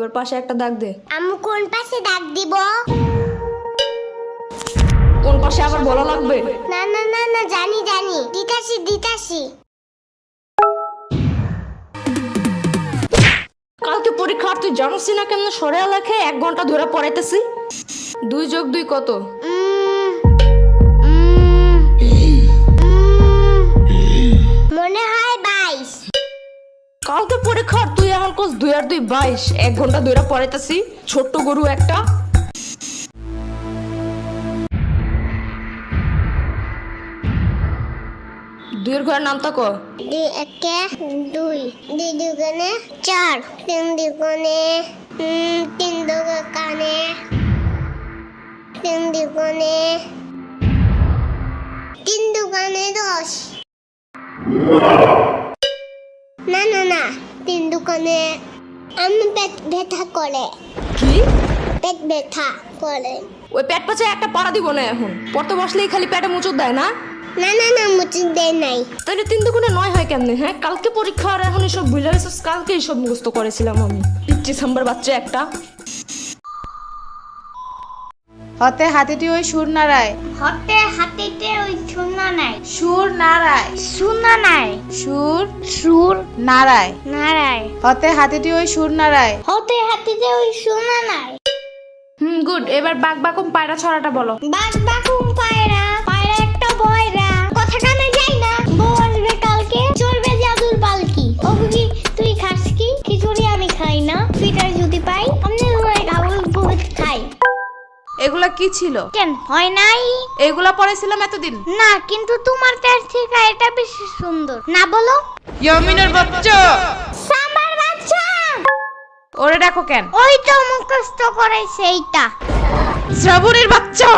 এবার পাশে একটা দাগ দে। আম্মু কোন পাশে দাগ দিব? কোন পাশে আবার বলা লাগবে? না না না না, জানি জানি, দিতাছি। কালকে পরীক্ষা, তুই জানিস না কেমন সরে লেখে 1 ঘন্টা ধরে পড়াইতেছি। 2 + 2 কত? মনে হয় 22। কালকে পরীক্ষা, তুই আমার কোস 2 আর 2 22। 1 ঘন্টা ধরে পড়াইতেছি, ছোট্ট গরু একটা। দুইয়ের ঘরের নামটা ক? 2 একে 2, 2 দুগুণে 4, 3 দুগুণে 3 দুগুণে 3 দুগুণে 10। না না না, 3 দুগুণে আমি পেট ব্যথা করে। কি? পেট ব্যথা করে। ওই পেট পাচে একটা পাড়া দিব না এখন। পড়তে বসলেই খালি পেটে মুচুর দেয় না? না না না, মুচি দেয় নাই। তাহলে 3 দুগুণে 9 হয় কেমনে? হ্যাঁ, কালকে পরীক্ষা আর এখন এসব ভুলে গেছিস? কালকে এসব মুখস্থ করেছিলাম আমি। ডিসেম্বর বাচ্চা একটা। হতে হাতিটি ওই সুর নাড়ায়। হতে হাতিতে ওই শূন্য নাই। সুর নাড়ায়। শূন্য নাই। সুর নাড়ায়। নারায়। হতে হাতিটি ওই সুর নাড়ায়। হতে হাতিতে ওই শূন্য নাই। গুড। এবার বাক বাকুম পায়রা ছড়াটা বলো। বাঘ বাকুম পায়রা, পায়রা একটা বয়রা, কথা কানে যাই না, বউ আসবে কালকে, চলবে জাদুর পালকি। ও বুঝি তুই খাস কি? খিচুড়ি আমি খাই না, পিঠার যদি পাই আমনে ধরে গাবল বহুত খাই। এগুলা কি ছিল? কেন হয় নাই? এগুলা পড়েছিলাম এতদিন। না, কিন্তু তোমার কাছ থেকে এটা বেশি সুন্দর। না বলো। ইয়ামিনের বাচ্চা। সাম্বার বাচ্চা। ওরে দেখো কেন? ওই তো মুখস্থ করেছে এইটা। শ্রাবণের বাচ্চা।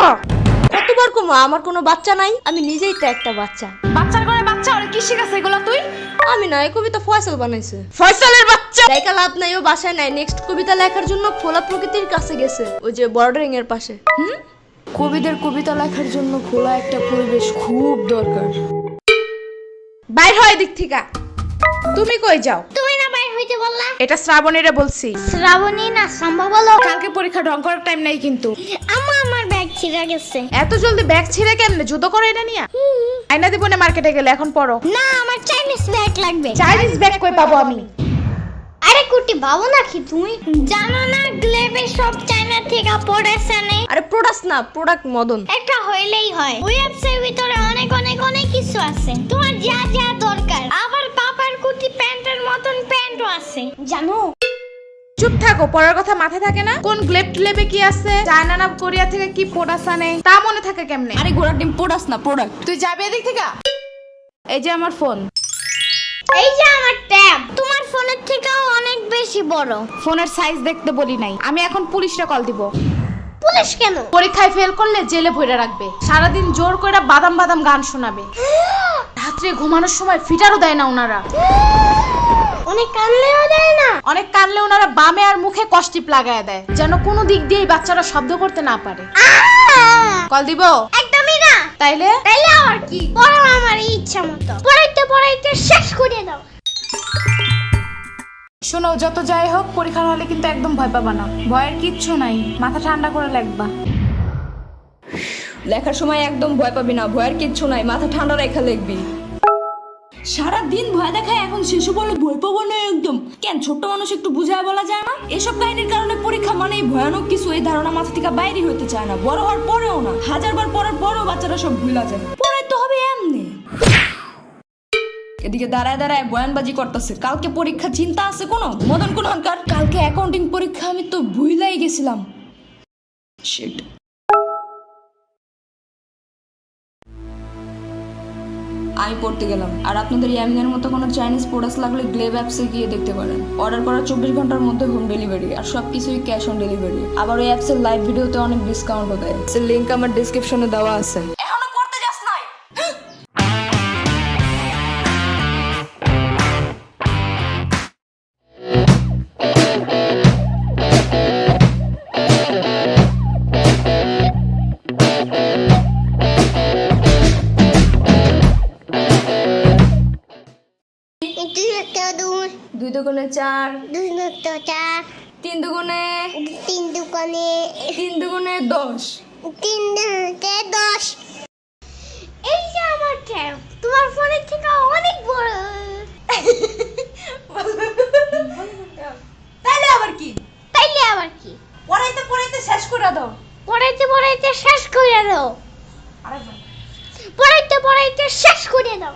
কতবার কমা, আমার কোনো বাচ্চা নাই, আমি নিজেই তো একটা বাচ্চা। বাচ্চার ঘরে বাচ্চা, ওরে কি শিখাছে এগুলা তুই? আমি না, এই কবিতা ফয়সাল বানাইছে। ফয়সালের বাচ্চা। লেখা লাভ নাই, ও বাসায় নাই। নেক্সট কবিতা লেখার জন্য খোলা প্রকৃতির কাছে গেছে, ওই যে বর্ডারিং এর পাশে। কবিদের কবিতা লেখার জন্য খোলা একটা পরিবেশ খুব দরকার। বাইর হয় দিক থেকে। তুমি কই যাও? তুমি না বাইর হইতে বললা? এটা শ্রাবণীরে বলছি। শ্রাবণী না সম্ভব বলো। কালকে পরীক্ষা ঢং করার টাইম নাই কিন্তু। আমার ব্যাগ ছিঁড়ে গেছে। এত জলদি ব্যাগ ছিঁড়ে কেমনে? জুতো করে এটা নিয়া আয়না দিব না, মার্কেটে গেলে। এখন পড়ো। না, আমার চাইনিজ ব্যাগ লাগবে। চাইনিজ ব্যাগ কই পাবো আমি? আরে কুটি বাবু নাকি তুমি? জানো না গ্লেবে সব চায়না থেকে পড়েছে নেই? আরে প্রোডাক্ট না, প্রোডাক্ট মদন। একটা হইলেই হয়। ওয়েবসাইটের ভিতরে অনেক অনেক অনেক কিছু আছে, তোমার যা যা দরকার। আবার পাপার কুটি প্যান্টের মতন প্যান্টও আছে, জানো? চুপ থাকো, পড়ার কথা মাথায় থাকে না? কোন গ্লেব লেবে কি আছে, চায়না না কোরিয়া থেকে কি প্রোডাক্ট আনে, তা মনে থাকে কেমনে? আরে ঘোড়ার ডিম প্রোডাক্ট না, প্রোডাক্ট। তুই যাবে এদিক থেকে। এই যে আমার ফোন। এই যে আমার ট্যাব, তোমার ফোনের থেকেও অনেক বেশি বড়। ফোনের সাইজ দেখতে বলি নাই। আমি এখন পুলিশে কল দিব। পুলিশ কেন? পরীক্ষায় ফেল করলে জেলে ভরে রাখবে, সারাদিন জোর করে বাদাম বাদাম গান শোনাবে, রাত্রে ঘুমানোর সময় ফিটারও দেয় না ওনারা। অনেক কানলেও দেয় না? অনেক কানলে ওনারা বামে আর মুখে কষ্টিপ লাগায় দেয়, যেন কোনো দিক দিয়েই বাচ্চারা শব্দ করতে না পারে। কল দিব? একদমই না। তাইলে আর কি, পড়ো আমার ইচ্ছা মতো। পড়াইতে শেষ করে দাও। শোনো, যত যাই হোক পরীক্ষার হলে কিন্তু একদম ভয় পাবা না। ভয়ের কিচ্ছু নাই, মাথা ঠান্ডা করে লিখবা। লেখার সময় একদম ভয় পাবি না, ভয়ের কিচ্ছু নাই, মাথা ঠান্ডা রেখে লিখবি। সারাদিন ভয় দেখায়, এখন শেষে বলে ভয় পাবো না একদম। কেন, ছোট্ট মানুষ একটু বুঝায় বলা যায় না? এসব কাহিনীর কারণে পরীক্ষা মানেই ভয়ানক কিছু, এই ধারণা মাথা থেকে বাইরে হইতে চায় না। বড় হওয়ার পরেও না, 1000বার পড়ার পরেও বাচ্চারা সব ভুলা যায়। পড়াই তো হবে এমনি। এদিকে দাঁড়ায় দাঁড়ায় বয়ানবাজি করতেছে। কালকে পরীক্ষা, চিন্তা আছে কোনো? মদন কোন হনকার, কালকে অ্যাকাউন্টিং পরীক্ষা, আমি তো ভুলাই গেছিলাম। শিট। আমি পড়তে গেলাম। আর আপনাদের ইয়ামিনের মতো কোনো চাইনিজ প্রোডাক্টস লাগলে গ্লেব অ্যাপসে গিয়ে দেখতে পারেন। অর্ডার করার 24 ঘন্টার মধ্যে হোম ডেলিভারি, আর সবকিছুই ক্যাশ অন ডেলিভারি। আবার ওই অ্যাপসের লাইভ ভিডিওতে অনেক ডিসকাউন্টও দেয়। এর লিংক আমার ডেসক্রিপশনে দেওয়া আছে। এখনো পড়তে যাস নাই? দুই একটা দুই, 2 দুগুণে 4, 2 একটা 4, তিন দুগুণে 3 দুগুণে 10। 3 দুগুণে 10। এই যে আমার ট্যাব তোমার ফোনের থেকে অনেক বড়। তাইলে আবার কি? তাইলে আবার কি? পড়াইতে শেষ করে দাও। পড়াইতে শেষ করে দাও। আরেকবার। পড়াইতে শেষ করে দাও।